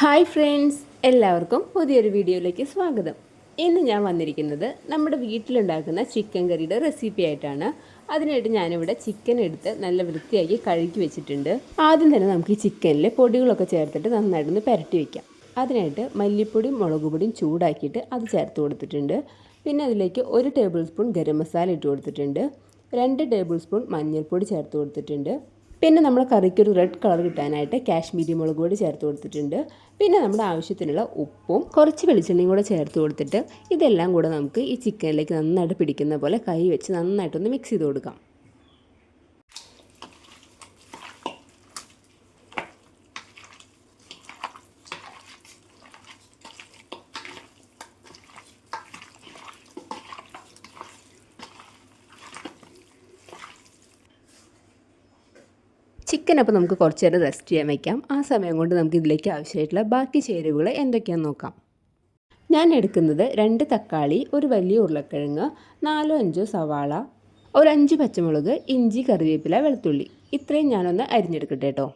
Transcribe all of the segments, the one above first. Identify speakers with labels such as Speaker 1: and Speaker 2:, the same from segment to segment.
Speaker 1: Hi friends, എല്ലാവർക്കും പുതിയൊരു വീഡിയോയിലേക്ക് സ്വാഗതം. ഇന്ന് ഞാൻ വന്നിരിക്കുന്നത് നമ്മുടെ വീട്ടിലുണ്ടാക്കുന്ന ചിക്കൻ കറിയുടെ റെസിപ്പി ആയിട്ടാണ്. അതിനായിട്ട് ഞാനിവിടെ ചിക്കൻ എടുത്ത് നല്ല വൃത്തിയാക്കി കഴുകി വെച്ചിട്ടുണ്ട്. ആദ്യം തന്നെ നമുക്ക് ഈ ചിക്കനിൽ പൊടികളൊക്കെ ചേർത്തിട്ട് നന്നായിട്ടൊന്ന് പുരട്ടി വയ്ക്കാം. അതിനായിട്ട് മല്ലിപ്പൊടിയും മുളക് പൊടിയും ചൂടാക്കിയിട്ട് അത് ചേർത്ത് കൊടുത്തിട്ടുണ്ട്. പിന്നെ അതിലേക്ക് 1 ടേബിൾ സ്പൂൺ ഗരം മസാല ഇട്ട് കൊടുത്തിട്ടുണ്ട്. 2 ടേബിൾ സ്പൂൺ മഞ്ഞൾപ്പൊടി ചേർത്ത് കൊടുത്തിട്ടുണ്ട്. പിന്നെ നമ്മൾ കറിക്കൊരു റെഡ് കളർ കിട്ടാനായിട്ട് കാശ്മീരി മുളക് പൊടി ചേർത്ത് കൊടുത്തിട്ടുണ്ട്. പിന്നെ നമ്മുടെ ആവശ്യത്തിനുള്ള ഉപ്പും കുറച്ച് വെളിച്ചെണ്ണയും കൂടെ ചേർത്ത് കൊടുത്തിട്ട് ഇതെല്ലാം കൂടെ നമുക്ക് ഈ ചിക്കനിലേക്ക് നന്നായിട്ട് പിടിക്കുന്ന പോലെ കൈ വെച്ച് നന്നായിട്ടൊന്ന് മിക്സ് ചെയ്ത് കൊടുക്കാം. ചിക്കൻ അപ്പോൾ നമുക്ക് കുറച്ച് നേരം റെസ്റ്റ് ചെയ്യാൻ വയ്ക്കാം. ആ സമയം കൊണ്ട് നമുക്ക് ഇതിലേക്ക് ആവശ്യമായിട്ടുള്ള ബാക്കി ചേരുവകൾ എന്തൊക്കെയാണെന്ന് നോക്കാം. ഞാൻ എടുക്കുന്നത് 2 തക്കാളി, ഒരു വലിയ ഉരുളക്കിഴങ്ങ്, 4-5 സവാള, ഒരു 5 പച്ചമുളക്, ഇഞ്ചി, കറിവേപ്പില, വെളുത്തുള്ളി. ഇത്രയും ഞാനൊന്ന് അരിഞ്ഞെടുക്കട്ടെ കേട്ടോ.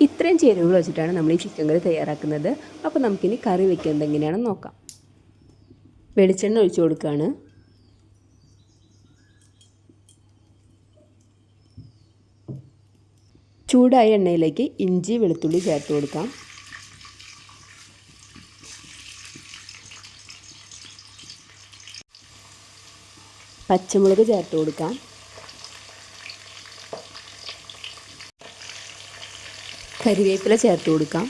Speaker 1: ഇത്രയും ചേരുവകൾ വെച്ചിട്ടാണ് നമ്മൾ ഈ ചിക്കൻ കറി തയ്യാറാക്കുന്നത്. അപ്പോൾ നമുക്കിനി കറി വെക്കുന്നത് എങ്ങനെയാണെന്ന് നോക്കാം. വെളിച്ചെണ്ണ ഒഴിച്ചു കൊടുക്കുകയാണ്. ചൂടായ എണ്ണയിലേക്ക് ഇഞ്ചി, വെളുത്തുള്ളി ചേർത്ത് കൊടുക്കാം. പച്ചമുളക് ചേർത്ത് കൊടുക്കാം. കരിവേപ്പില ചേർത്ത് കൊടുക്കാം.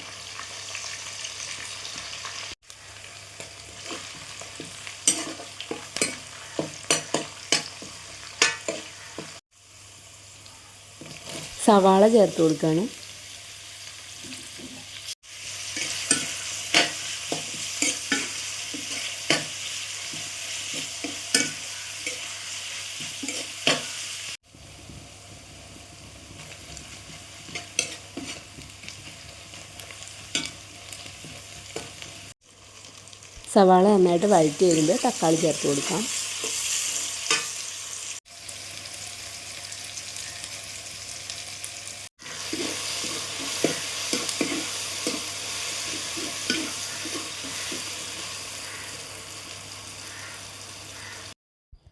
Speaker 1: സവാള ചേർത്ത് കൊടുക്കുകയാണ്. സവാള നന്നായിട്ട് വഴറ്റി വരുമ്പോൾ തക്കാളി ചേർത്ത് കൊടുക്കാം.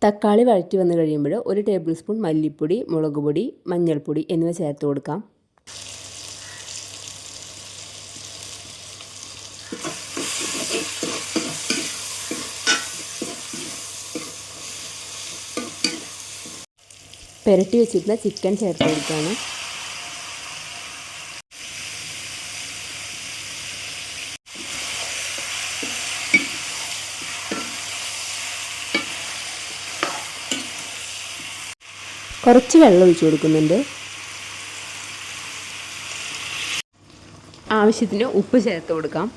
Speaker 1: തക്കാളി വഴറ്റി വന്നു കഴിയുമ്പോൾ 1 ടേബിൾ സ്പൂൺ മല്ലിപ്പൊടി, മുളക് പൊടി, മഞ്ഞൾപ്പൊടി എന്നിവ ചേർത്ത് കൊടുക്കാം. പുരട്ടി വെച്ചിരുന്ന ചിക്കൻ ചേർത്ത് കൊടുക്കുകയാണ്. കുറച്ച് വെള്ളം ഒഴിച്ചു കൊടുക്കുന്നുണ്ട്. ആവശ്യത്തിന് ഉപ്പ് ചേർത്ത് കൊടുക്കാം.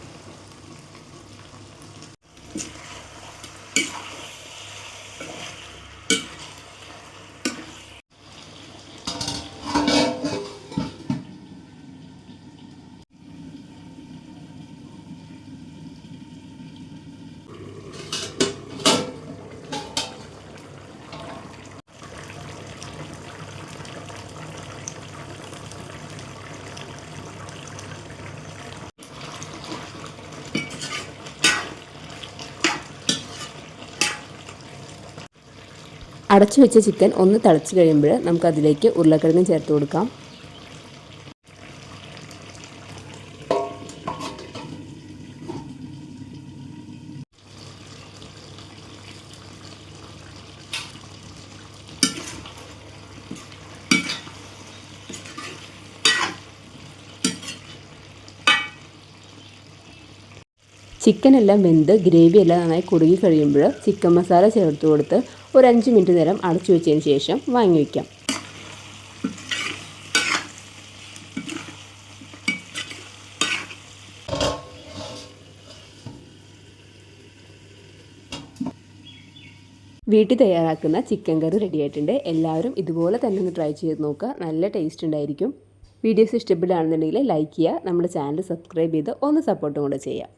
Speaker 1: അടച്ചു വെച്ച ചിക്കൻ ഒന്ന് തിളച്ച് കഴിയുമ്പോൾ നമുക്കതിലേക്ക് ഉരുളക്കിഴങ്ങ് ചേർത്ത് കൊടുക്കാം. ചിക്കൻ എല്ലാം വെന്ത് ഗ്രേവി എല്ലാം നന്നായി കുറുകി കഴിയുമ്പോൾ ചിക്കൻ മസാല ചേർത്ത് കൊടുത്ത് ഒരു 5 മിനിറ്റ് നേരം അടച്ചു വെച്ചതിന് ശേഷം വാങ്ങി വയ്ക്കാം. വീട്ടിൽ തയ്യാറാക്കുന്ന ചിക്കൻ കറി റെഡി ആയിട്ടുണ്ട്. എല്ലാവരും ഇതുപോലെ തന്നെ ഒന്ന് ട്രൈ ചെയ്ത് നോക്കുക. നല്ല ടേസ്റ്റ് ഉണ്ടായിരിക്കും. വീഡിയോസ് ഇഷ്ടപ്പെടുകയാണെന്നുണ്ടെങ്കിൽ ലൈക്ക് ചെയ്യുക. നമ്മുടെ ചാനൽ സബ്സ്ക്രൈബ് ചെയ്ത് ഒന്ന് സപ്പോർട്ടും കൂടെ ചെയ്യാം.